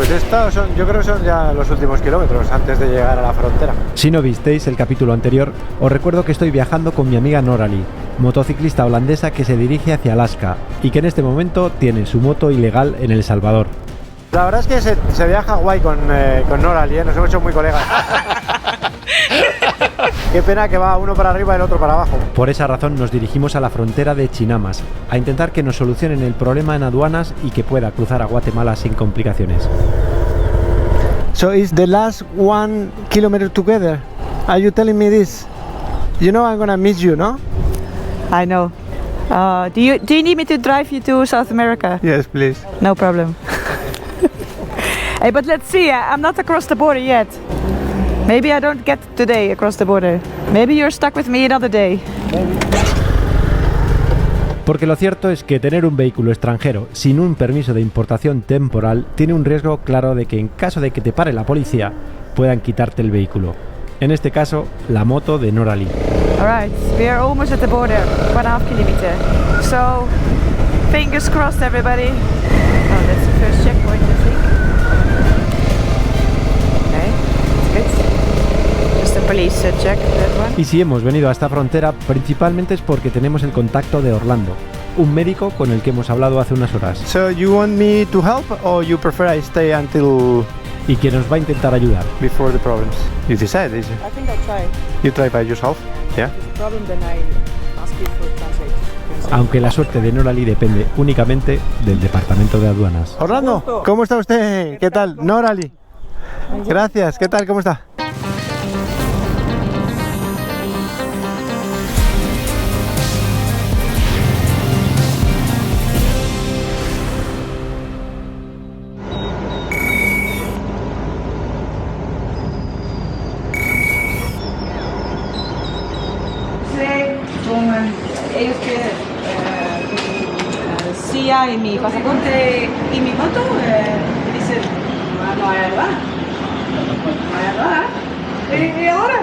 Pues estos son, yo creo que son ya los últimos kilómetros antes de llegar a la frontera. Si no visteis el capítulo anterior, os recuerdo que estoy viajando con mi amiga Norali, motociclista holandesa que se dirige hacia Alaska y que en este momento tiene su moto ilegal en El Salvador. La verdad es que se viaja guay con Norali, nos hemos hecho muy colegas. Qué pena que va uno para arriba y el otro para abajo. Por esa razón nos dirigimos a la frontera de Chinamas, a intentar que nos solucionen el problema en aduanas y que pueda cruzar a Guatemala sin complicaciones. So is the last 1 kilometer together? Are you telling me this? You know I'm gonna miss you, no? I know. Do you need me to drive you to South America? Yes, please. No problem. Hey, but let's see. I'm not across the border yet. Maybe I don't get today across the border. Maybe you're stuck with me another day. Porque lo cierto es que tener un vehículo extranjero sin un permiso de importación temporal tiene un riesgo claro de que en caso de que te pare la policía puedan quitarte el vehículo. En este caso, la moto de Norali. Alright, we are almost at the border, 1.5 kilometer. So, fingers crossed everybody. Oh, that's the first checkpoint, I think. Okay, that's good. Just a police check, that one. Y si hemos venido a esta frontera, principalmente es porque tenemos el contacto de Orlando, un médico con el que hemos hablado hace unas horas. So you want me to help or you prefer I stay until Y que nos va a intentar ayudar. before the problems? You decide, is it? I think I'll try. You try by yourself? Yeah? If there's a problem, then I ask you for translate. Aunque la suerte de Norali depende únicamente del departamento de aduanas. Orlando, ¿cómo está usted? ¿Qué tal? Norali. Gracias, ¿qué tal? ¿Cómo está? Ellos quieren CIA y mi pasaporte y mi moto. Dicen, no hay nada. No hay nada. ¿Y ahora?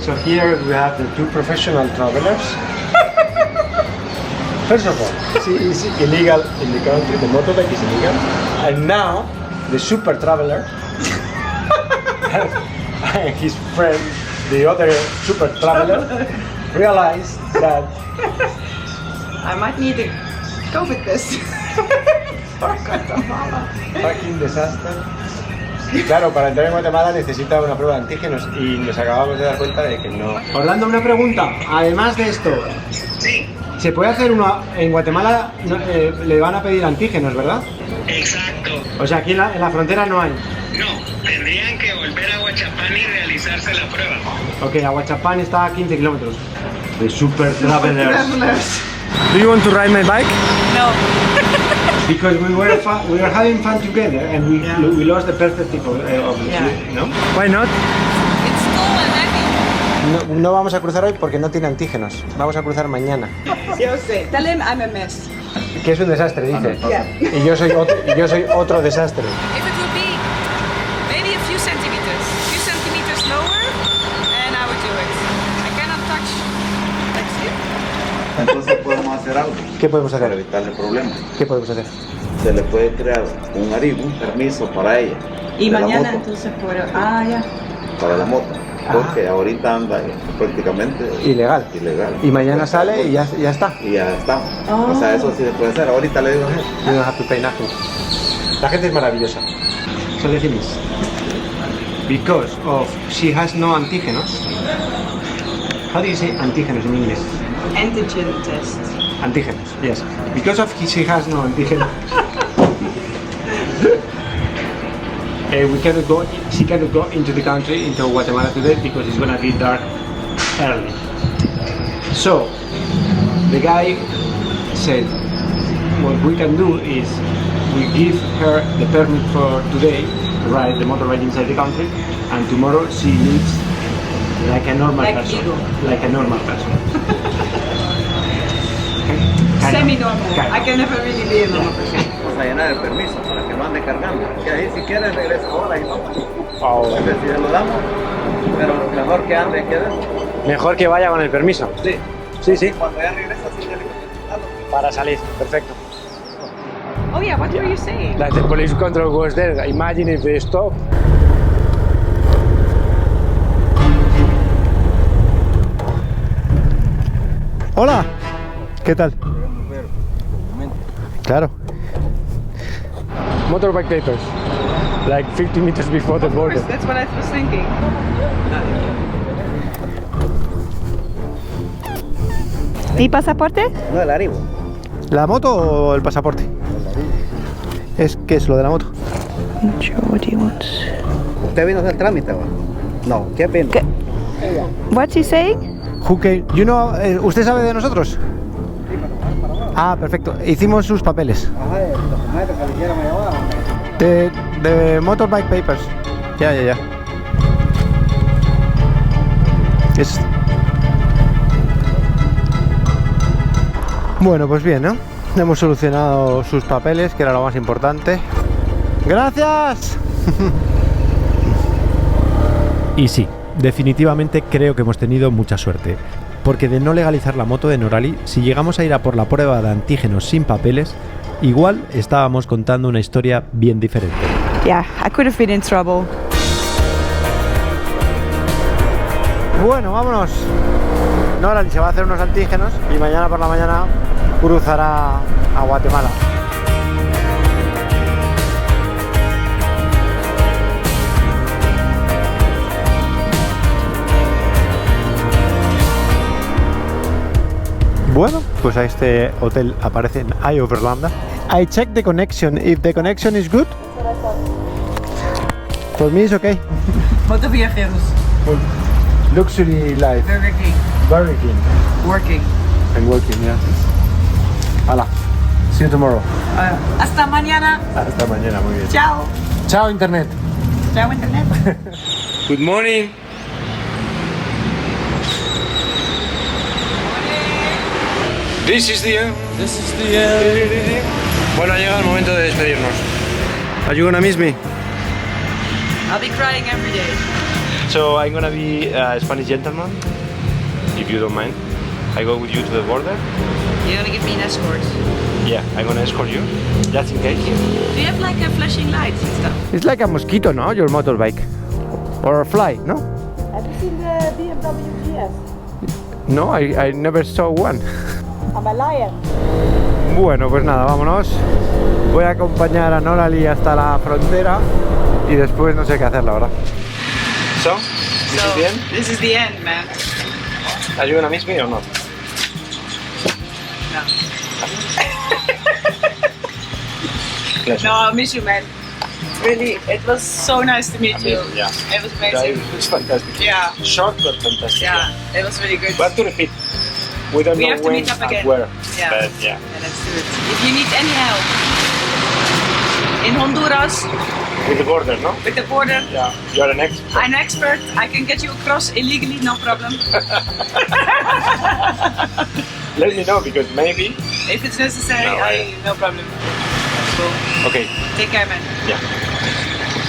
So here we have the two professional travelers. First of all, it's illegal in the country, the motorbike is illegal. And now, the super traveler and his friend, the other super traveler, realized that I might need to go with this. For Guatemala. fucking disaster. Claro, para entrar en Guatemala necesita una prueba de antígenos y nos acabamos de dar cuenta de que no. Orlando, una pregunta. Además de esto, ¿se puede hacer uno en Guatemala? Le van a pedir antígenos, ¿verdad? Exacto. O sea, aquí en la frontera no hay. No, tendrían que volver a Huachapán y realizarse la prueba. Ok, Aguachapán está a 15 kilómetros. The super travelers. Do you want to ride my bike? No. Because we were having fun together and we lost the perspective of the trip, ¿no? Why not? It's cool and heavy. No vamos a cruzar hoy porque no tiene antígenos. Vamos a cruzar mañana. Yo sé. Tell him I'm a mess. Que es un desastre, dice. Yeah. Y yo soy otro desastre. If it would be maybe a few centimeters lower, and I would do it. I cannot touch like you. Entonces podemos hacer algo ¿Qué podemos para hacer? evitarle problemas. ¿Qué podemos hacer? Se le puede crear un aribo, un permiso para ella. Y de la mañana moto, entonces puedo. Ah, ya. para la moto. Porque ahorita anda prácticamente Ilegal. ilegal. Y mañana Pues, sale y ya está. Y ya estamos. O sea, eso sí se puede hacer. Ahorita le digo, You don't have to pay nothing. La gente es maravillosa. So the thing is, because of she has no antígenos. How do you say antígenos in English? Antigen test. Antígenos, yes. Because of she has no antígenos. She cannot go into the country, into Guatemala today because it's gonna be dark early. So, the guy said, what we can do is we give her the permit for today to ride the motorbike inside the country, and tomorrow she lives like a normal Like person. Igor. Like a normal person. Semi-normal. I can never really be a normal person. vamos a llenar el permiso para que no ande cargando. Que ahí si quiere regresa ahora y no. Oh. A ver si ya lo damos. Pero mejor que ande, quede. Mejor que vaya con el permiso. Sí. Sí, sí. Cuando ya regresa, sí tiene que presentarlo. Para salir, perfecto. Oh yeah, what were you saying? Like the police control was there. Imagine if they stop. Hola, ¿qué tal? Claro. Motorbike papers. Like 50 meters before the Of course, border. that's what I was thinking. ¿Mi pasaporte? No, el Aribo. ¿La moto o el pasaporte? ¿Qué es lo de la moto? Sure, what do you want? ¿Usted vino a hacer trámite, va? No, ¿qué pena? ¿Qué? What's he saying? ¿Usted sabe de nosotros? Ah, perfecto. Hicimos sus papeles. Ajá, el documento que le hicieron me llevaron. De Motorbike Papers. Ya. Bueno, pues bien, ¿no? Hemos solucionado sus papeles, que era lo más importante. ¡Gracias! Y sí, definitivamente creo que hemos tenido mucha suerte. Porque de no legalizar la moto de Norali, si llegamos a ir a por la prueba de antígenos sin papeles, igual estábamos contando una historia bien diferente. Yeah, I could have been in trouble. Bueno, vámonos. Norali se va a hacer unos antígenos y mañana por la mañana cruzará a Guatemala. Bueno, pues a este hotel aparece en Overlanda. I check the connection. If the connection is good, for me it's okay. Motoviajeros. Luxury life. Burger King. Very keen. Working. I'm working, yeah. Hala. See you tomorrow. Hasta mañana. Hasta mañana, muy bien. Chao. Chao, internet. Chao, internet. Good morning. This is the end. Bueno, ha llegado el momento de despedirnos. Are you gonna miss me? I'll be crying every day. So I'm gonna be a Spanish gentleman, if you don't mind. I go with you to the border. You're gonna give me an escort. Yeah, I'm gonna escort you, just in case. Do you have like flashing lights and stuff? It's like a mosquito, no? Your motorbike. Or a fly, no? Have you seen the BMW GS? No, I never saw one. I'm a lion. Bueno, pues nada, vámonos. Voy a acompañar a Norali hasta la frontera y después no sé qué hacer, la verdad. So, this is the end. This is the end, man. Are you gonna miss me or not? No. Pleasure. No, I'll miss you, man. Really, it was so nice to meet you. Yeah. It was amazing. It's fantastic. Yeah. Short but fantastic. Yeah, it was really good. We have to repeat. We don't We know have to when meet up and again. where. Yeah. But yeah. Yeah, let's do it. If you need any help in Honduras With the border, no? with the border, Yeah. You're an expert. I'm an expert. I can get you across illegally, no problem. Let me know because maybe. If it's necessary, No, no problem. Cool. Okay. Take care, man. Yeah.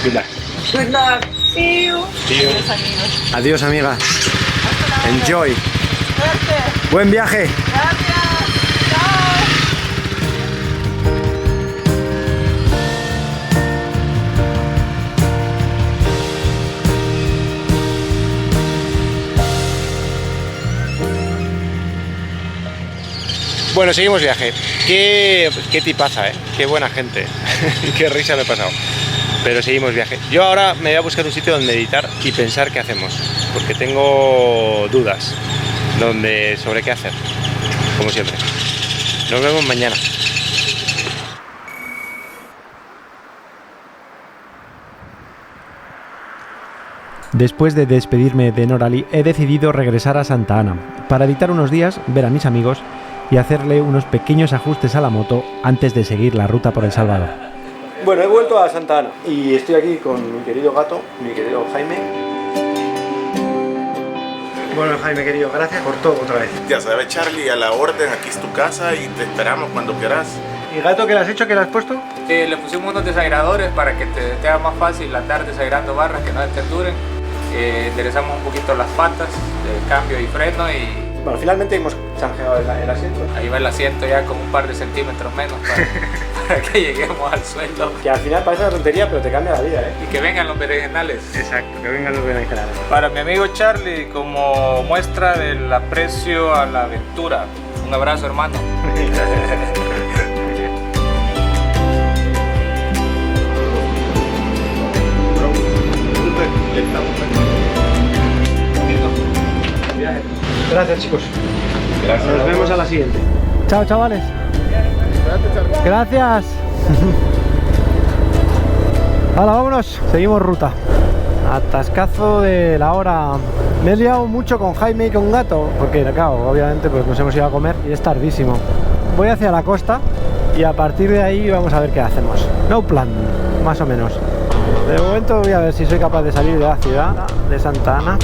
Good luck. Good luck. See you. See you. Adiós, amigos. Adiós, amiga. Hasta la Enjoy. Suerte. Buen viaje. Gracias. Chao. Bueno, seguimos viaje. Qué tipaza, qué buena gente. Qué risa me he pasado. Pero seguimos viaje. Yo ahora me voy a buscar un sitio donde meditar y pensar qué hacemos, porque tengo dudas sobre qué hacer, como siempre. Nos vemos mañana. Después de despedirme de Norali, he decidido regresar a Santa Ana para editar unos días, ver a mis amigos y hacerle unos pequeños ajustes a la moto antes de seguir la ruta por El Salvador. Bueno, he vuelto a Santa Ana y estoy aquí con mi querido gato, mi querido Jaime. Bueno, Jaime querido, gracias por todo otra vez. Ya sabes, Charlie, a la orden, aquí es tu casa y te esperamos cuando quieras. ¿Y gato qué le has hecho? ¿Qué le has puesto? Le pusimos unos desagradores para que te haga más fácil andar desagrando barras que no te duren. Enderezamos un poquito las patas, de cambio y freno y... Bueno, finalmente hemos chanjeado el asiento. Ahí va el asiento ya con un par de centímetros menos para para que lleguemos al sueldo. Que al final parece una tontería, pero te cambia la vida, ¿eh? Y que vengan los berenjenales. Exacto, que vengan los berenjenales. Para mi amigo Charlie, como muestra del aprecio a la aventura. Un abrazo, hermano. Gracias, chicos. Gracias. Nos vemos a la siguiente. Chao, chavales. Gracias. Ahora vámonos, seguimos ruta. Atascazo de la hora. Me he liado mucho con Jaime y con Gato, porque claro, obviamente pues nos hemos ido a comer y es tardísimo. Voy hacia la costa y a partir de ahí vamos a ver qué hacemos. No plan, más o menos. De momento voy a ver si soy capaz de salir de la ciudad de Santa Ana.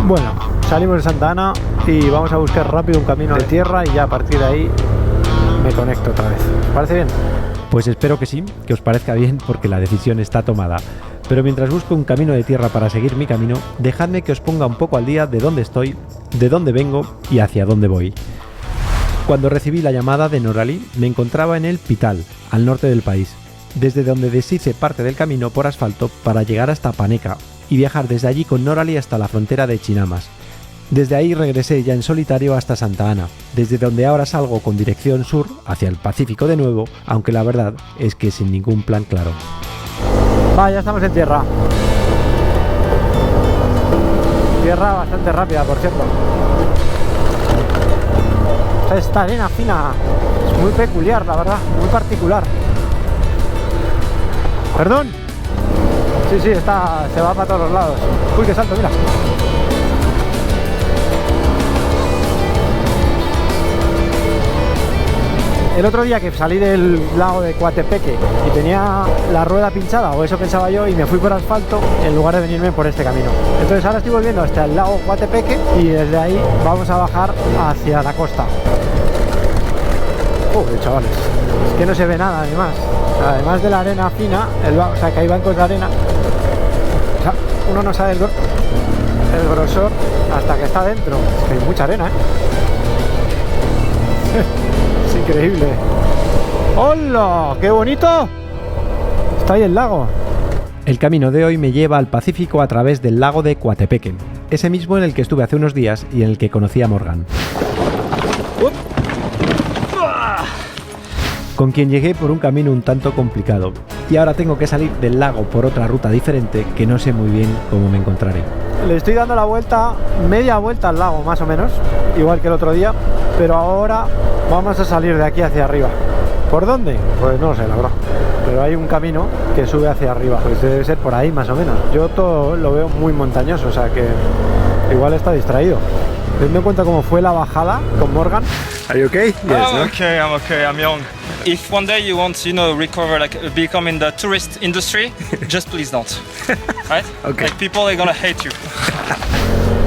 Bueno, salimos de Santa Ana y vamos a buscar rápido un camino de tierra y ya a partir de ahí me conecto otra vez. ¿Os parece bien? Pues espero que sí, que os parezca bien porque la decisión está tomada. Pero mientras busco un camino de tierra para seguir mi camino, dejadme que os ponga un poco al día de dónde estoy, de dónde vengo y hacia dónde voy. Cuando recibí la llamada de Norali, me encontraba en el Pital, al norte del país, desde donde deshice parte del camino por asfalto para llegar hasta Paneca y viajar desde allí con Norali hasta la frontera de Chinamas. Desde ahí regresé ya en solitario hasta Santa Ana, desde donde ahora salgo con dirección sur hacia el Pacífico de nuevo, aunque la verdad es que sin ningún plan claro. Va, ya estamos en tierra. Tierra bastante rápida, por cierto. Esta arena fina es muy peculiar, la verdad, muy particular. ¿Perdón? Sí, se va para todos los lados. Uy, qué salto, mira. El otro día que salí del lago de Coatepeque y tenía la rueda pinchada, o eso pensaba yo, y me fui por asfalto en lugar de venirme por este camino. Entonces ahora estoy volviendo hasta el lago Coatepeque y desde ahí vamos a bajar hacia la costa. Chavales, es que no se ve nada además de la arena fina, o sea que hay bancos de arena, o sea, uno no sabe el grosor hasta que está dentro. Es que hay mucha arena, es increíble. ¡Hola! ¡Qué bonito! Está ahí el lago. El camino de hoy me lleva al Pacífico a través del lago de Coatepeque, ese mismo en el que estuve hace unos días y en el que conocí a Morgan, con quien llegué por un camino un tanto complicado, y ahora tengo que salir del lago por otra ruta diferente que no sé muy bien cómo me encontraré. Le estoy dando la vuelta, media vuelta al lago más o menos, igual que el otro día, pero ahora vamos a salir de aquí hacia arriba. ¿Por dónde? Pues no lo sé, la verdad, pero hay un camino que sube hacia arriba, pues debe ser por ahí más o menos. Yo todo lo veo muy montañoso, o sea que igual está distraído. Teniendo en cuenta cómo fue la bajada con Morgan. Are you okay? Yes, I'm okay, I'm young. If one day you want to, recover, become in the tourist industry, just please don't. Right? Okay. Like people are gonna hate you.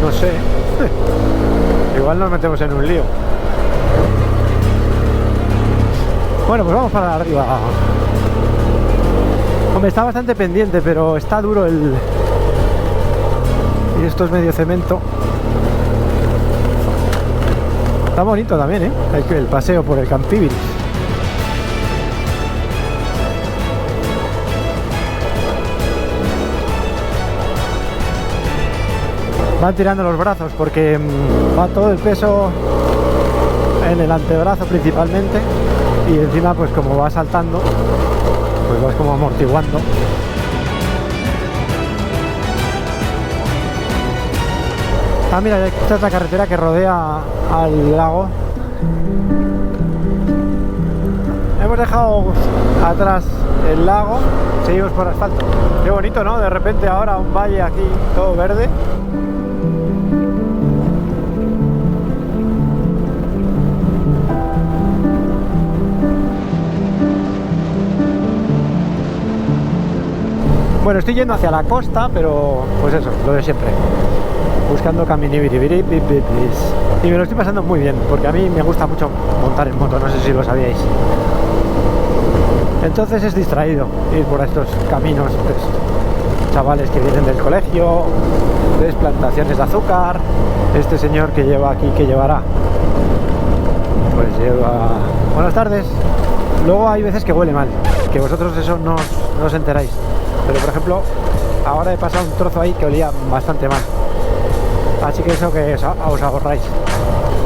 No sé. Igual nos metemos en un lío. Bueno, pues vamos para arriba. Hombre, está bastante pendiente, pero está duro el... Y esto es medio cemento. Está bonito también, ¿eh? El paseo por el Campíbilis. Van tirando los brazos porque va todo el peso en el antebrazo principalmente, y encima pues como va saltando pues vas como amortiguando. Ah, mira, esta es la carretera que rodea al lago. Hemos dejado atrás el lago, seguimos por asfalto. Qué bonito, ¿no? De repente ahora un valle aquí todo verde. Bueno, estoy yendo hacia la costa, pero pues eso, lo de siempre. Buscando caminibiribiribis. Y me lo estoy pasando muy bien, porque a mí me gusta mucho montar en moto, no sé si lo sabíais. Entonces es distraído ir por estos caminos, pues, chavales que vienen del colegio, plantaciones de azúcar, este señor que lleva aquí, que llevará Pues lleva... Buenas tardes. Luego hay veces que huele mal, que vosotros eso no os enteráis. Pero por ejemplo, ahora he pasado un trozo ahí que olía bastante mal. Así que eso que os ahorráis.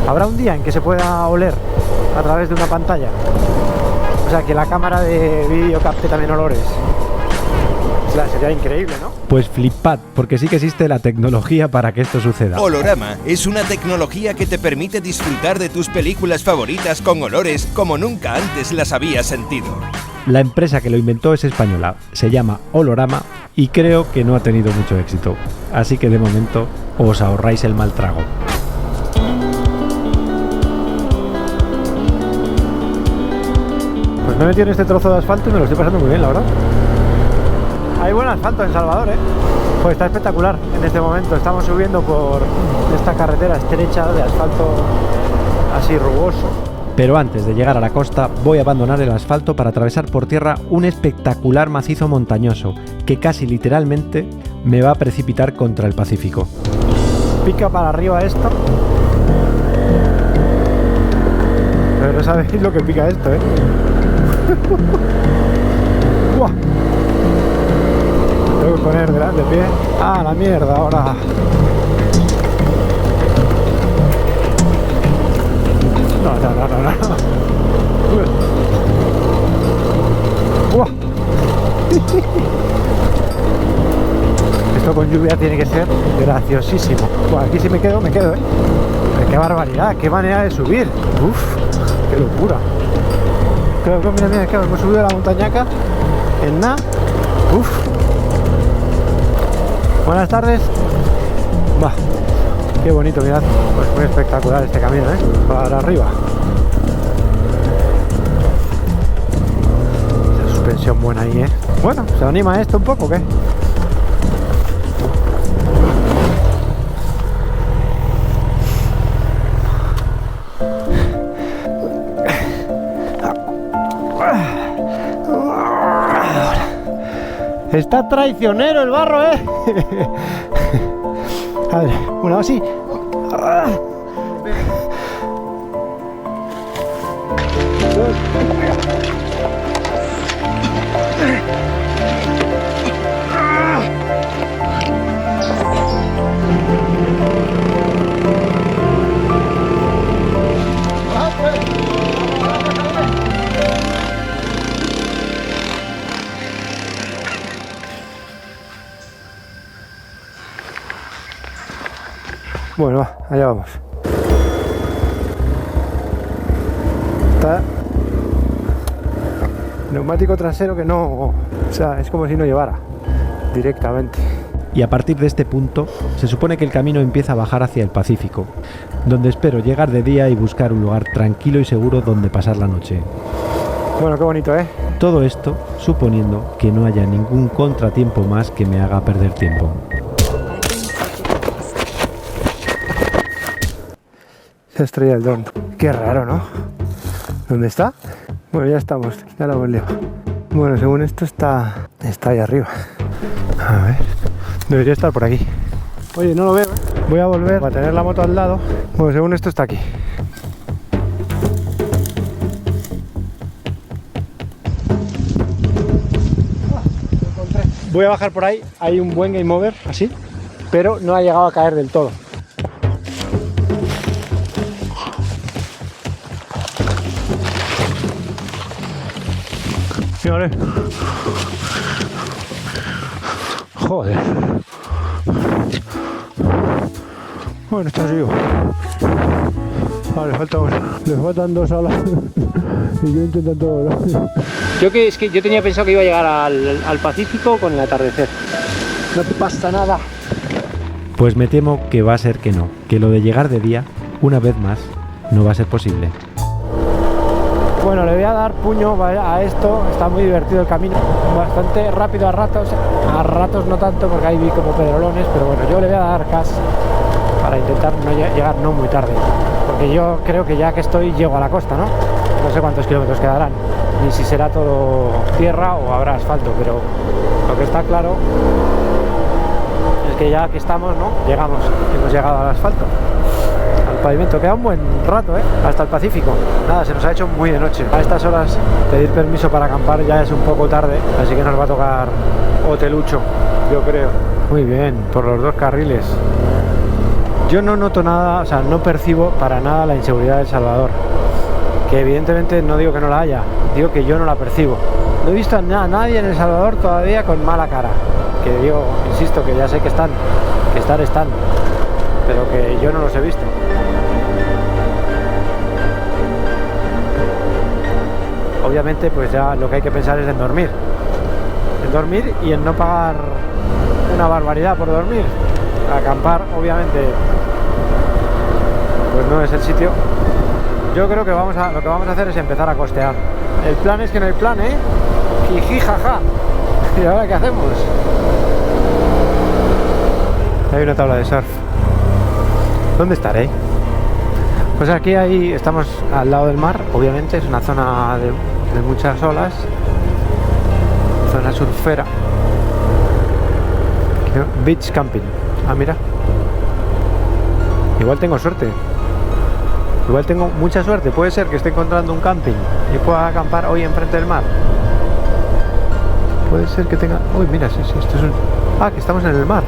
Habrá un día en que se pueda oler a través de una pantalla. O sea, que la cámara de vídeo capte también olores. Sería increíble, ¿no? Pues flipad, porque sí que existe la tecnología para que esto suceda. Olorama es una tecnología que te permite disfrutar de tus películas favoritas con olores como nunca antes las habías sentido. La empresa que lo inventó es española, se llama Olorama y creo que no ha tenido mucho éxito. Así que de momento os ahorráis el mal trago. Pues me he metido en este trozo de asfalto y me lo estoy pasando muy bien, la verdad. Hay buen asfalto en Salvador, ¿eh? Pues está espectacular en este momento. Estamos subiendo por esta carretera estrecha de asfalto así rugoso. Pero antes de llegar a la costa voy a abandonar el asfalto para atravesar por tierra un espectacular macizo montañoso que casi literalmente me va a precipitar contra el Pacífico. Pica para arriba esto. Pero no sabéis lo que pica esto, ¿eh? ¡Buah! Tengo que poner delante el pie. ¡Ah, la mierda! Ahora. No. ¡Buah! Esto con lluvia tiene que ser graciosísimo. Bueno, aquí si me quedo, ¿eh? Pero qué barbaridad, qué manera de subir. Uf, qué locura. Mira, claro, hemos subido la montañaca en nada. Uf. Buenas tardes. Bah, qué bonito, mirad. Pues muy espectacular este camino, ¿eh? Para arriba. Esa suspensión buena ahí, ¿eh? Bueno, ¿se anima esto un poco o qué? Está traicionero el barro, ¿eh? A ver, bueno, así. Bueno, va, allá vamos. Está neumático trasero que no, o sea, es como si no llevara directamente. Y a partir de este punto se supone que el camino empieza a bajar hacia el Pacífico, donde espero llegar de día y buscar un lugar tranquilo y seguro donde pasar la noche. Bueno, qué bonito, ¿eh? Todo esto suponiendo que no haya ningún contratiempo más que me haga perder tiempo. Se estrella el dron. Qué raro, ¿no? ¿Dónde está? Bueno, ya estamos. Ya lo hemos liado. Bueno, según esto está ahí arriba. A ver. Debería estar por aquí. Oye, no lo veo, ¿eh? Voy a volver a tener la moto al lado. Bueno, según esto está aquí. Voy a bajar por ahí. Hay un buen game over, así. Pero no ha llegado a caer del todo. Vale. Joder. Bueno, está arriba. Vale, falta uno. Le faltan dos alas. Y yo intentando volar. Es que yo tenía pensado que iba a llegar al Pacífico con el atardecer. No pasa nada. Pues me temo que va a ser que no. Que lo de llegar de día, una vez más, no va a ser posible. Bueno, le voy a dar puño a esto, está muy divertido el camino, bastante rápido a ratos no tanto porque ahí vi como pedrolones, pero bueno, yo le voy a dar gas para intentar llegar no muy tarde, porque yo creo que ya que estoy llego a la costa, ¿no? No sé cuántos kilómetros quedarán, ni si será todo tierra o habrá asfalto, pero lo que está claro es que ya que estamos, ¿no? Hemos llegado al asfalto, al pavimento. Queda un buen rato, hasta el Pacífico. Nada, se nos ha hecho muy de noche. A estas horas pedir permiso para acampar ya es un poco tarde, así que nos va a tocar hotelucho, yo creo. Muy bien, por los dos carriles. Yo no noto nada, o sea, no percibo para nada la inseguridad de El Salvador. Que evidentemente no digo que no la haya, digo que yo no la percibo. No he visto a nadie en El Salvador todavía con mala cara. Que digo, insisto, que ya sé que están, pero que yo no los he visto. Obviamente, pues ya lo que hay que pensar es en dormir. En dormir y en no pagar una barbaridad por dormir. Acampar, obviamente, pues no es el sitio. Yo creo que lo que vamos a hacer es empezar a costear. El plan es que no hay plan, jiji, jaja. ¿Y ahora qué hacemos? Hay una tabla de surf. ¿Dónde estaré? Pues aquí estamos al lado del mar, obviamente, es una zona de muchas olas. Zona surfera. Beach camping. Ah, mira. Igual tengo suerte. Igual tengo mucha suerte. Puede ser que esté encontrando un camping y pueda acampar hoy enfrente del mar. Puede ser que tenga... Uy, mira, sí, esto es un... Ah, que estamos en el mar.